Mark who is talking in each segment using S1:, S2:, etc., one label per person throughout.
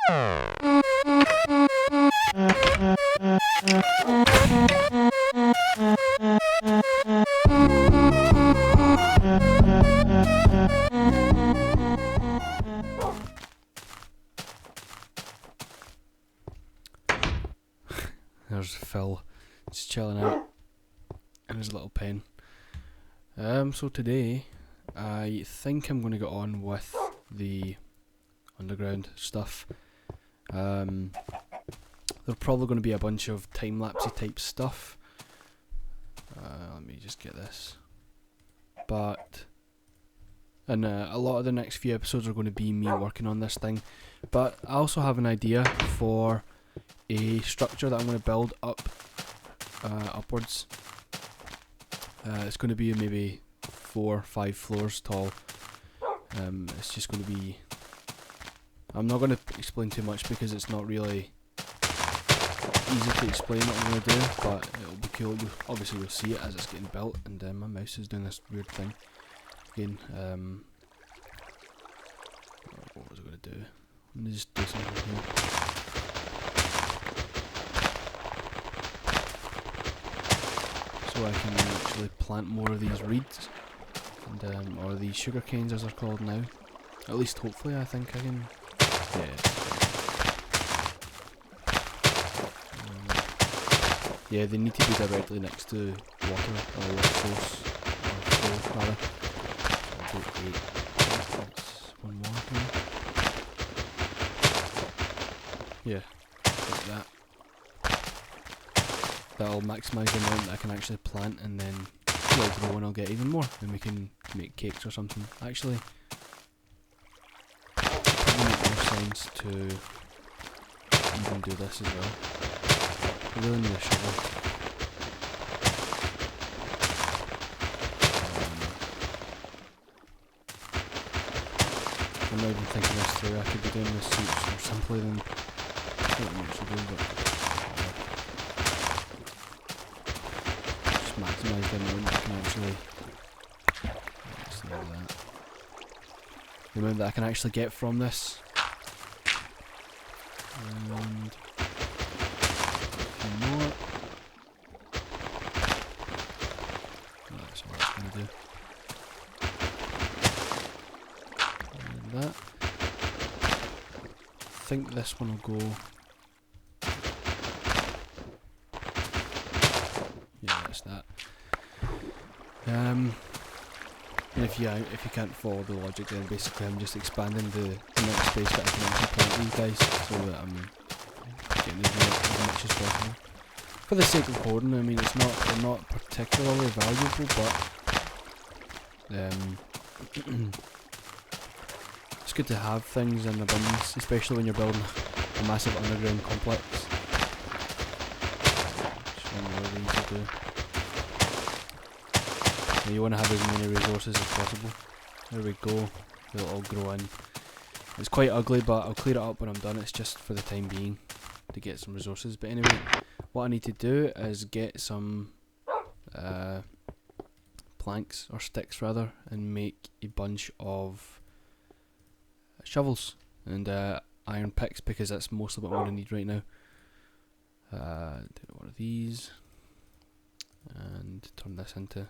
S1: There's Phil, just chilling out in his little pen. So today, I think I'm going to get on with the underground stuff. There's probably going to be a bunch of time-lapsey type stuff. Let me just get this. And a lot of the next few episodes are going to be me working on this thing. But I also have an idea for a structure that I'm going to build up upwards. It's going to be maybe 4 or 5 floors tall. It's just going to be... I'm not going to explain too much because it's not really easy to explain what I'm going to do, but it'll be cool. Obviously you'll see it as it's getting built, and my mouse is doing this weird thing. Again, what was I going to do? I'm going to just do something here. So I can actually plant more of these reeds, and or these sugar canes as they're called now. At least hopefully I think I can. Yeah, they need to be directly next to water or water source or flow rather. So I'll do 8. That's one more here. Yeah, like that. That'll maximise the amount that I can actually plant, and then it'll grow and I'll get even more. Then we can make cakes or something. Actually, it would make more sense to even do this as well. I really need a shovel. I'm not even thinking this through. I could be doing this more simply than what I'm actually doing, but just maximise the amount that I can actually. Let's do that. The amount that I can actually get from this. And a few more. That's all it's going to do. And that. I think this one will go. Yeah, that's that. And if you can't follow the logic, then basically I'm just expanding the amount of space that I can actually plant these guys, so that I'm getting as much as possible. For the sake of hoarding, I mean they're not particularly valuable, but it's good to have things in abundance, especially when you're building a massive underground complex. Just one more of these will do. You want to have as many resources as possible. There we go. They'll all grow in. It's quite ugly, but I'll clear it up when I'm done. It's just for the time being to get some resources. But anyway, what I need to do is get some planks, or sticks rather, and make a bunch of shovels and iron picks, because that's mostly what I'm going to need right now. Do one of these and turn this into a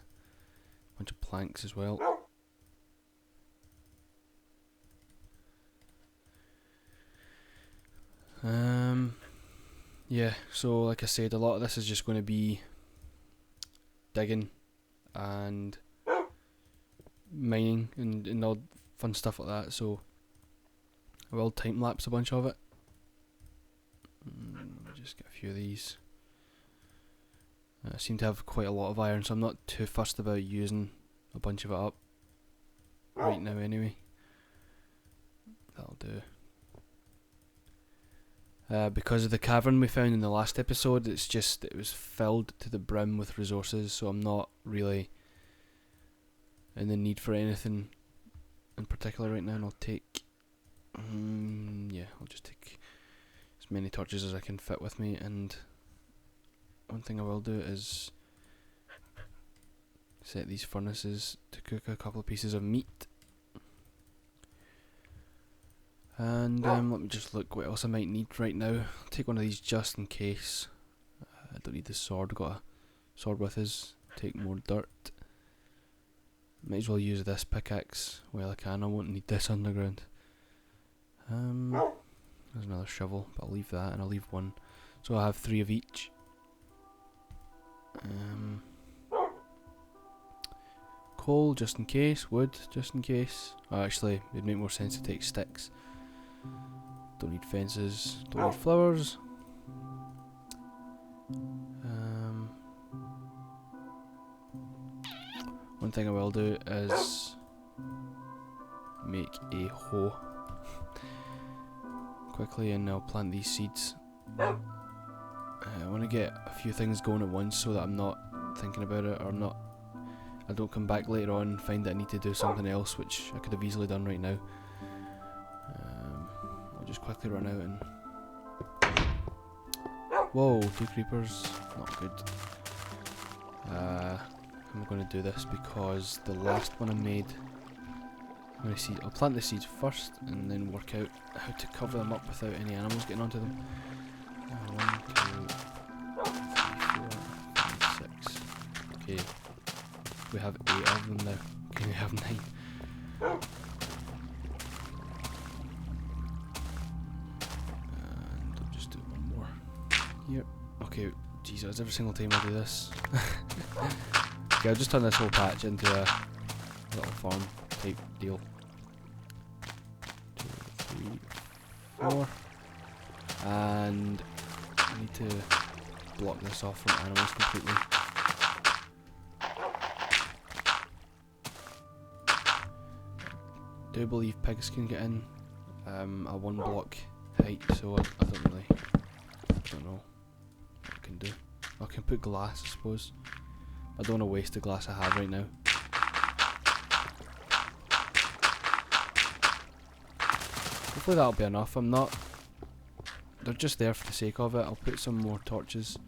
S1: bunch of planks as well. Yeah, so like I said, a lot of this is just going to be digging and mining and all fun stuff like that, so I will time lapse a bunch of it. Just get a few of these. I seem to have quite a lot of iron, so I'm not too fussed about using a bunch of it up right now anyway. That'll do. Because of the cavern we found in the last episode, it was filled to the brim with resources, so I'm not really in the need for anything in particular right now, and I'll take I'll just take as many torches as I can fit with me. And one thing I will do is set these furnaces to cook a couple of pieces of meat. And let me just look what else I might need right now. I'll take one of these just in case. I don't need the sword. I've got a sword with us. Take more dirt. Might as well use this pickaxe while I can. I won't need this underground. There's another shovel, but I'll leave that and I'll leave one. So I have 3 of each. Coal just in case, wood just in case. Oh, actually, it'd make more sense to take sticks. Don't need fences, don't need flowers. One thing I will do is make a hoe quickly, and I'll plant these seeds. I want to get a few things going at once so that I'm not thinking about it, or I don't come back later on and find that I need to do something else, which I could have easily done right now. I'll just quickly run out and... Whoa, 2 creepers, not good. I'm going to do this because the last one I made... I'll plant the seeds first and then work out how to cover them up without any animals getting onto them. 1, 2, 3, 4, 5, 6. Okay. We have 8 of them now. Okay, we have 9. And I'll just do one more here. Okay, Jesus, every single time I do this. Okay, I'll just turn this whole patch into a little farm type deal. 2, 3, 4. And I need to block this off from animals completely. I do believe pigs can get in a 1 block height, so I don't know what I can do. I can put glass, I suppose. I don't want to waste the glass I have right now. Hopefully that'll be enough. They're just there for the sake of it. I'll put some more torches,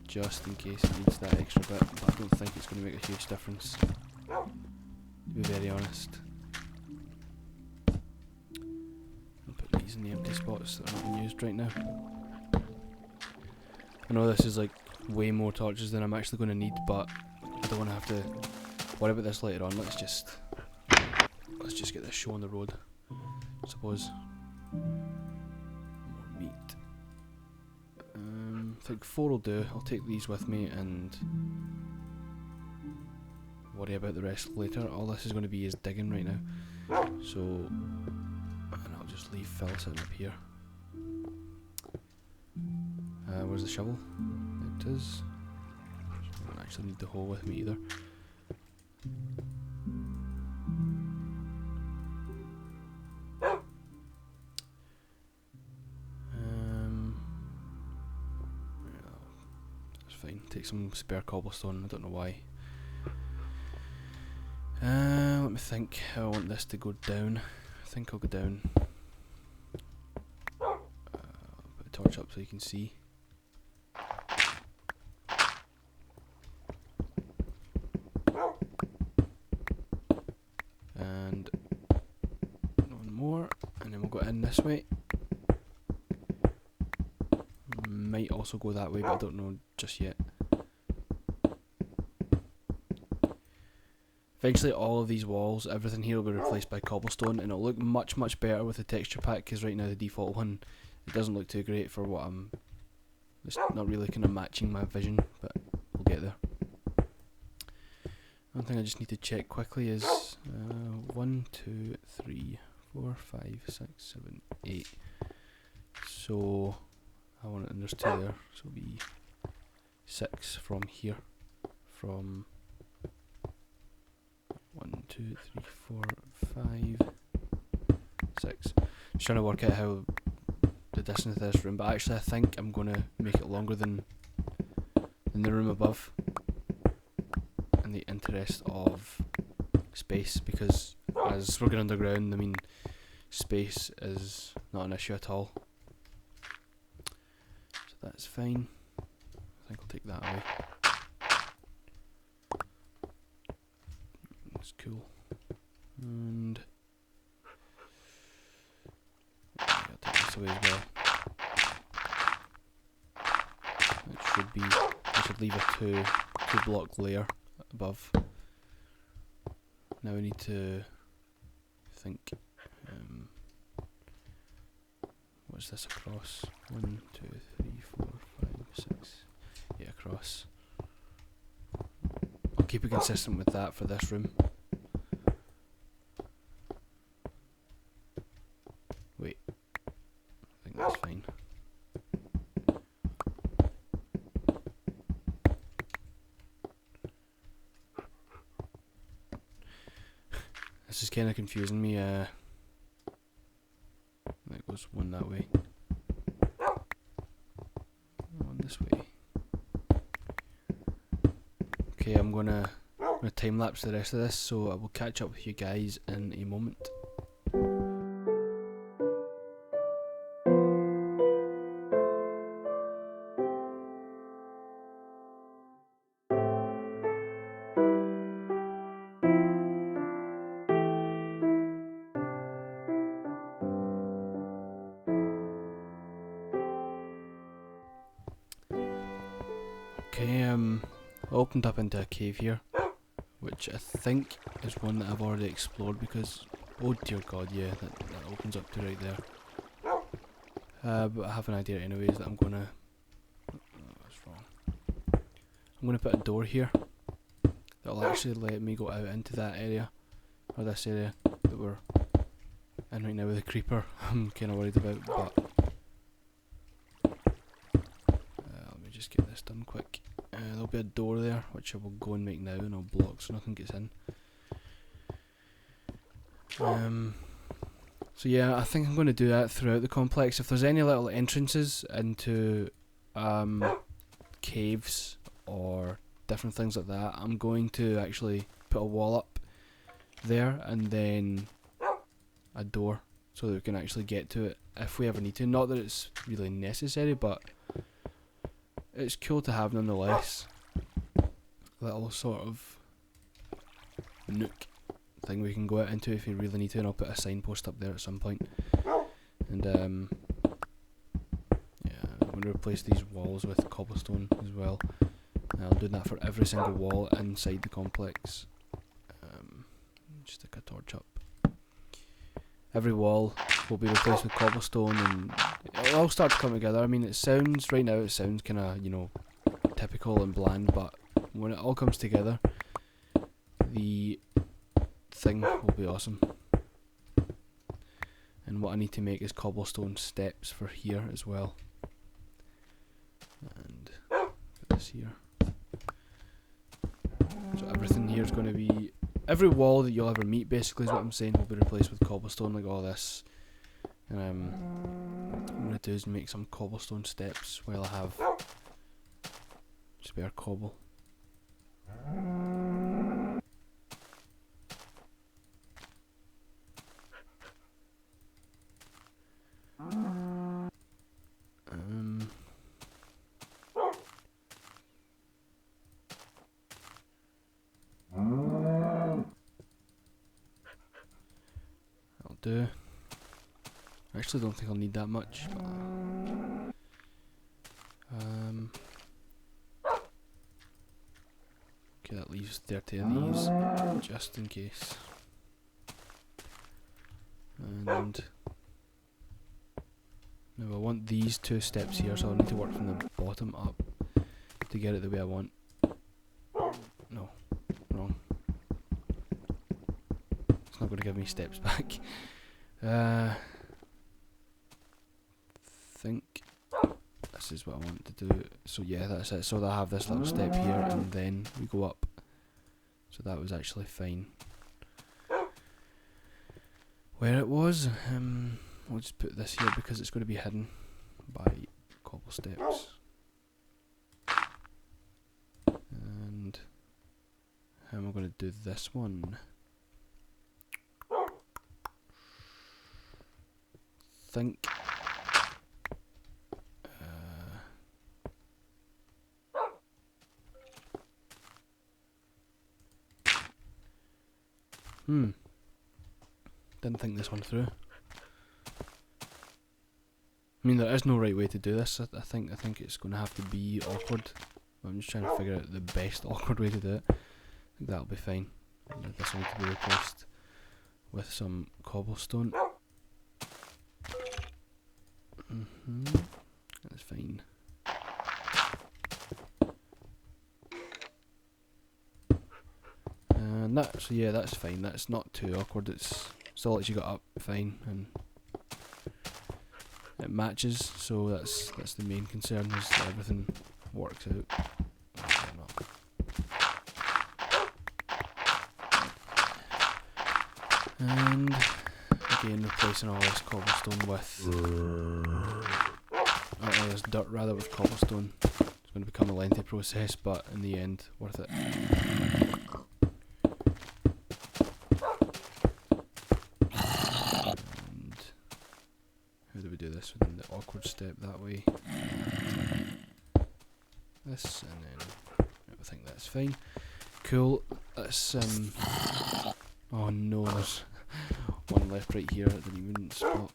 S1: just in case it needs that extra bit, but I don't think it's going to make a huge difference, to be very honest. I'll put these in the empty spots that are not being used right now. I know this is like way more torches than I'm actually going to need, but I don't want to have to worry about this later on. Let's just get this show on the road, I suppose. More meat. I think 4 will do. I'll take these with me and worry about the rest later. All this is going to be is digging right now. So, and I'll just leave Phil sitting up here. Where's the shovel? There it is. I don't actually need the hoe with me either. That's fine. Take some spare cobblestone. I don't know why. Let me think how I want this to go down. I think I'll go down. Put a torch up so you can see. And one more, and then we'll go in this way. Might also go that way, but I don't know just yet. Eventually all of these walls, everything here will be replaced by cobblestone, and it'll look much better with the texture pack, because right now the default one, it doesn't look too great for what it's not really kind of matching my vision, but we'll get there. One thing I just need to check quickly is 1, 2, 3, 4, 5, 6, 7, 8. So I want it, and there's 2 there, so it'll be 6 from here. From 1, 2, 3, 4, 5, 6. Just trying to work out how the distance of this room, but actually I think I'm going to make it longer than the room above, in the interest of space, because as we're going underground, I mean, space is not an issue at all. So that's fine. I think I'll take that away. That's cool. And this away as well. It should be, I should leave a two block layer above. Now we need to think, what's this across? 1, 2, 3, 4, 5, 6. Yeah, across. I'll keep it consistent with that for this room. Wait, I think that's fine. This is kind of confusing me. That goes one that way, one this way. Okay, I'm gonna time lapse the rest of this, so I will catch up with you guys in a moment. Okay, I opened up into a cave here, which I think is one that I've already explored because, oh dear god, yeah, that opens up to right there. But I have an idea anyways that I'm gonna, that's wrong. I'm gonna put a door here that'll actually let me go out into that area, or this area that we're in right now with the creeper. I'm kinda worried about, but let me just get this done quick. There'll be a door there, which I will go and make now, and I'll block so nothing gets in. So yeah, I think I'm going to do that throughout the complex. If there's any little entrances into caves or different things like that, I'm going to actually put a wall up there and then a door so that we can actually get to it if we ever need to. Not that it's really necessary, but it's cool to have nonetheless. Little sort of nook thing we can go out into if you really need to, and I'll put a signpost up there at some point. And yeah, I'm going to replace these walls with cobblestone as well. And I'll do that for every single wall inside the complex. Just stick a torch up. Every wall will be replaced with cobblestone, and it'll all start to come together. I mean, it sounds, right now it sounds kind of, you know, typical and bland, but when it all comes together, the thing will be awesome. And what I need to make is cobblestone steps for here as well. And put this here. So everything here is going to be, every wall that you'll ever meet basically is what I'm saying will be replaced with cobblestone, like all this. And what I'm going to do is make some cobblestone steps while I have spare cobble. That'll do. I actually don't think I'll need that much. Okay, that leaves 30 of these, just in case. And now I want these two steps here, so I'll need to work from the bottom up to get it the way I want. No, wrong. It's not going to give me steps back. Think this is what I want to do. So yeah, that's it. So I have this little step here, and then we go up. So that was actually fine. Where it was, we'll just put this here because it's going to be hidden by cobble steps. And how am I going to do this one? Think. Didn't think this one through. I mean, there is no right way to do this. I think it's going to have to be awkward. I'm just trying to figure out the best awkward way to do it. I think that'll be fine. And this will need to be replaced with some cobblestone. That's fine. And that, so yeah, that's fine. That's not too awkward. It's still lets you get up fine, and it matches. So that's the main concern, is that everything works out. Or not. And again, replacing all this cobblestone with all this dirt rather with cobblestone. It's going to become a lengthy process, but in the end, worth it. And how do we do this? Within the awkward step that way. This, and then I think that's fine. Cool. Let's oh no, there's one left right here. I didn't even spot.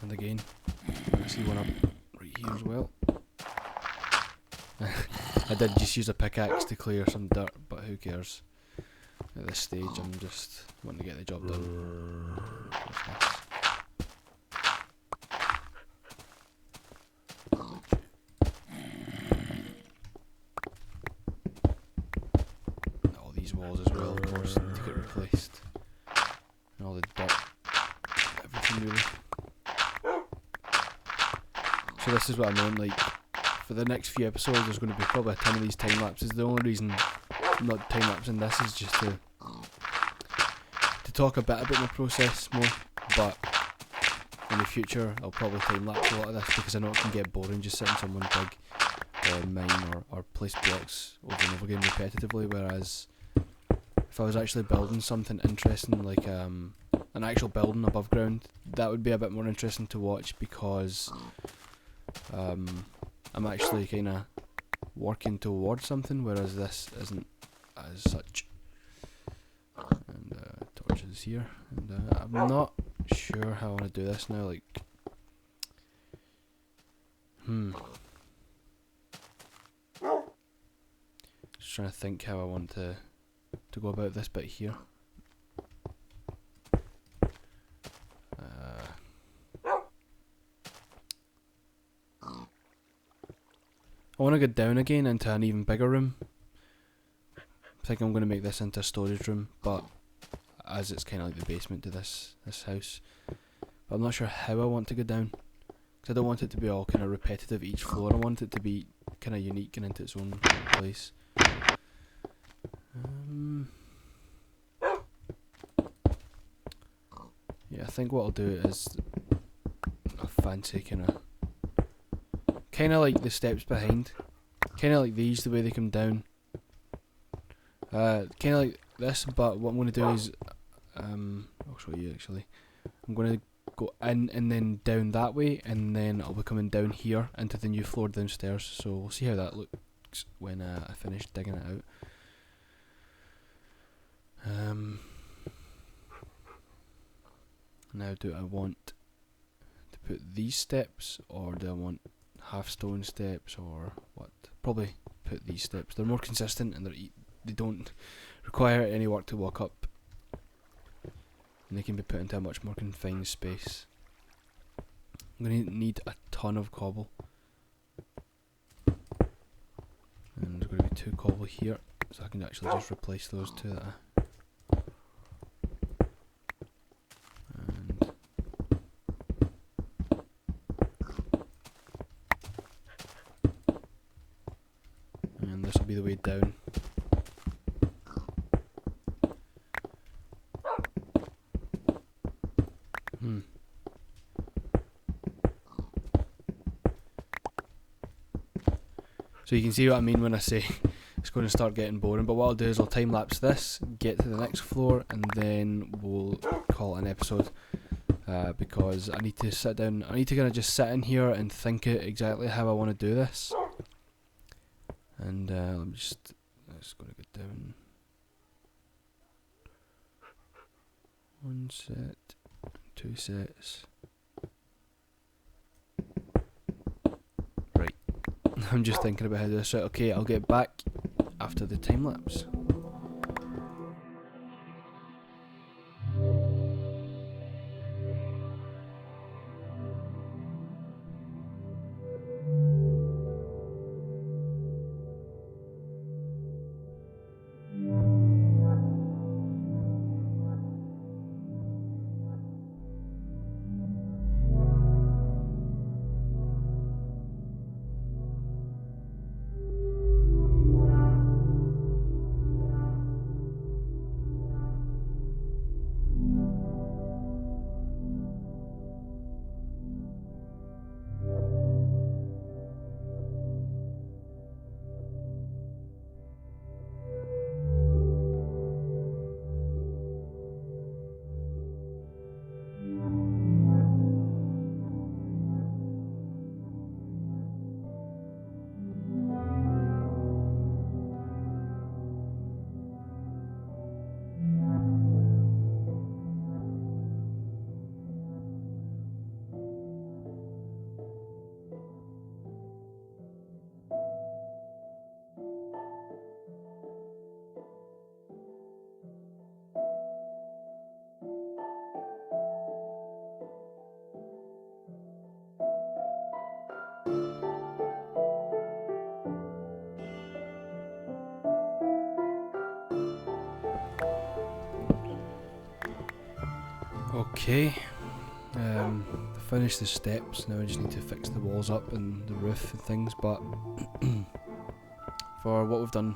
S1: And again, I see one up right here as well. I did just use a pickaxe to clear some dirt, but who cares? At this stage, I'm just wanting to get the job done. What's this? All these walls as well, of course, need to get replaced. And all the dirt. Everything really. So this is what I meant, like, for the next few episodes there's going to be probably a ton of these time lapses. The only reason I'm not time lapsing this is just to talk a bit about my process more, but in the future I'll probably time lapse a lot of this, because I know it can get boring just sitting somewhere big or mine or place blocks over and over again repetitively, whereas if I was actually building something interesting, like an actual building above ground, that would be a bit more interesting to watch, because I'm actually kind of working towards something, whereas this isn't as such. And torches here, and I'm not sure how I want to do this now. Like, just trying to think how I want to go about this bit here. I want to go down again into an even bigger room. I think I'm going to make this into a storage room, but as it's kind of like the basement to this house. But I'm not sure how I want to go down, because I don't want it to be all kind of repetitive each floor. I want it to be kind of unique and into its own place. Yeah, I think what I'll do is a fancy kind of like the steps behind, kind of like these, the way they come down. Kind of like this, but what I'm going to do is, I'll show you actually. I'm going to go in and then down that way, and then I'll be coming down here into the new floor downstairs. So we'll see how that looks when I finish digging it out. Now, do I want to put these steps, or do I want half stone steps, or what? Probably put these steps. They're more consistent, and they don't require any work to walk up, and they can be put into a much more confined space. I'm going to need a ton of cobble, and there's going to be 2 cobble here, so I can actually just replace those 2 that and this will be the way down. So you can see what I mean when I say it's going to start getting boring, but what I'll do is I'll time lapse this, get to the next floor, and then we'll call it an episode, because I need to sit down, I need to kind of just sit in here and think it exactly how I want to do this. And I'm just going to go down 1 set, 2 sets, I'm just thinking about how to do this. Right, okay, I'll get back after the time lapse. Okay, finished the steps. Now I just need to fix the walls up and the roof and things, but for what we've done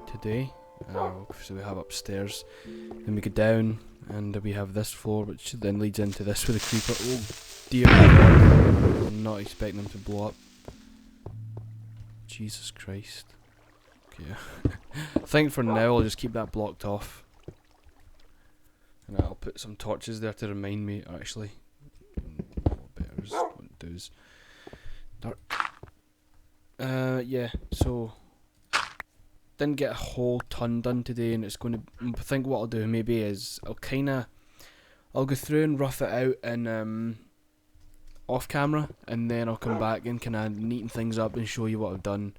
S1: today, so we have upstairs, then we go down and we have this floor, which then leads into this with a creeper. Oh dear God, I'm not expecting them to blow up. Jesus Christ. Okay, I think for now I'll just keep that blocked off. And I'll put some torches there to remind me, actually. What better is what it does. Dark. Yeah, so didn't get a whole ton done today, and it's going to, I think what I'll do maybe is I'll go through and rough it out and off camera, and then I'll come back and kind of neaten things up and show you what I've done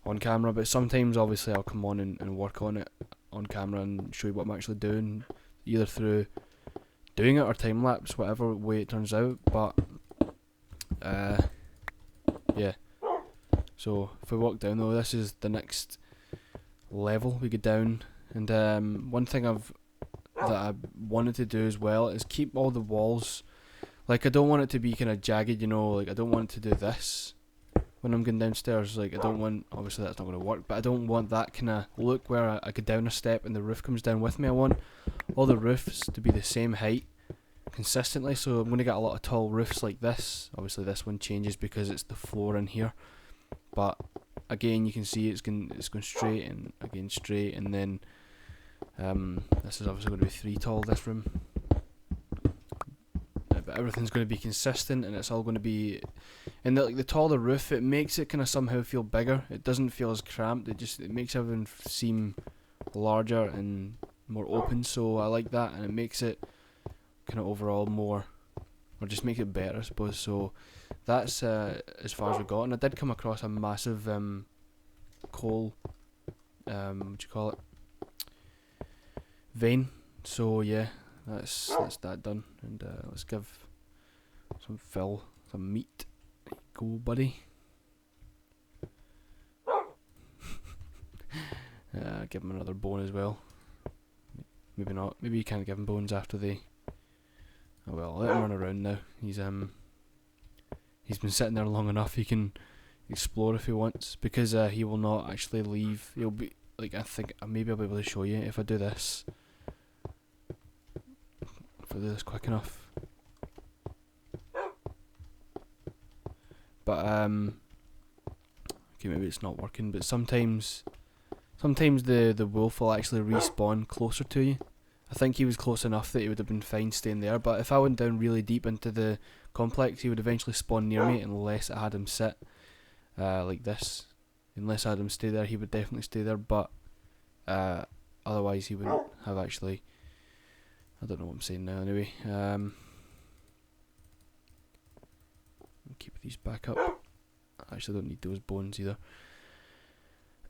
S1: on camera. But sometimes obviously I'll come on and work on it on camera and show you what I'm actually doing, either through doing it or time lapse, whatever way it turns out. But yeah, so if we walk down though, this is the next level we go down, and one thing that I wanted to do as well is keep all the walls, like I don't want it to be kind of jagged, you know, like I don't want to do this when I'm going downstairs. Like I don't want, obviously that's not going to work, but I don't want that kind of look where I go down a step and the roof comes down with me. I want all the roofs to be the same height consistently, so I'm going to get a lot of tall roofs like this. Obviously this one changes because it's the floor in here, but again you can see it's going straight and again straight, and then this is obviously going to be 3 tall, this room. But everything's going to be consistent, and it's all going to be, and the taller the roof, it makes it kind of somehow feel bigger. It doesn't feel as cramped. It makes everything seem larger and more open. So I like that, and it makes it kind of overall more, or just make it better, I suppose. So that's as far as we got, and I did come across a massive coal, what do you call it, vein. So yeah, that's that done, and let's give Phil some meat. Go, buddy. Give him another bone as well. Maybe not. Maybe you can't give him bones after they. Oh well, I'll let him run around now. He's been sitting there long enough. He can explore if he wants, because he will not actually leave. He'll be like, I think maybe I'll be able to show you if I do this. If I do this quick enough. But okay, maybe it's not working, but sometimes the wolf will actually respawn closer to you. I think he was close enough that he would have been fine staying there, but if I went down really deep into the complex, he would eventually spawn near me unless I had him sit like this. Unless I had him stay there, he would definitely stay there, but otherwise he wouldn't have actually. I don't know what I'm saying now anyway. Keep these back up. Actually, I don't need those bones either.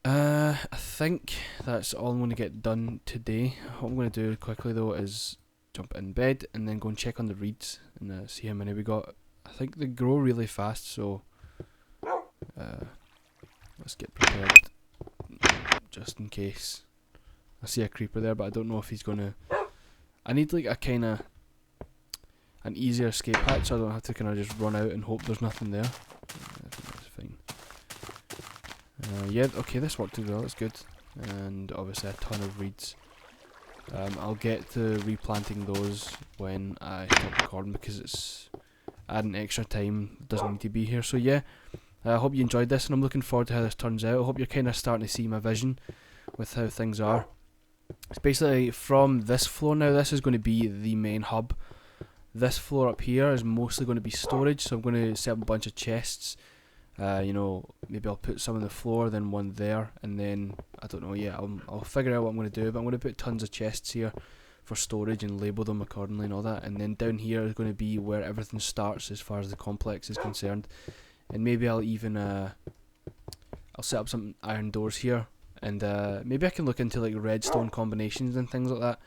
S1: I think that's all I'm going to get done today. What I'm going to do quickly though is jump in bed and then go and check on the reeds and see how many we got. I think they grow really fast, so let's get prepared just in case. I see a creeper there, but I don't know if he's gonna. I need like a kind of an easier escape hatch, so I don't have to kind of just run out and hope there's nothing there. I think that's fine. Yeah, okay, this worked as well. That's good, and obviously a ton of reeds. I'll get to replanting those when I stop recording because it's adding extra time. It doesn't need to be here. So yeah, I hope you enjoyed this, and I'm looking forward to how this turns out. I hope you're kind of starting to see my vision with how things are. It's basically from this floor now. This is going to be the main hub. This floor up here is mostly going to be storage, so I'm going to set up a bunch of chests. You know, maybe I'll put some on the floor, then one there, and then I don't know. Yeah, I'll figure out what I'm going to do. But I'm going to put tons of chests here for storage and label them accordingly and all that. And then down here is going to be where everything starts as far as the complex is concerned. And maybe I'll even I'll set up some iron doors here, and maybe I can look into like redstone combinations and things like that.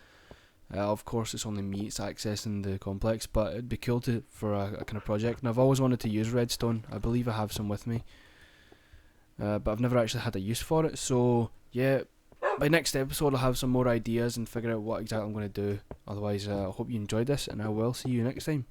S1: Of course, it's only me, it's accessing the complex, but it'd be cool for a kind of project. And I've always wanted to use redstone. I believe I have some with me, but I've never actually had a use for it. So yeah, by next episode I'll have some more ideas and figure out what exactly I'm going to do. Otherwise, I hope you enjoyed this, and I will see you next time.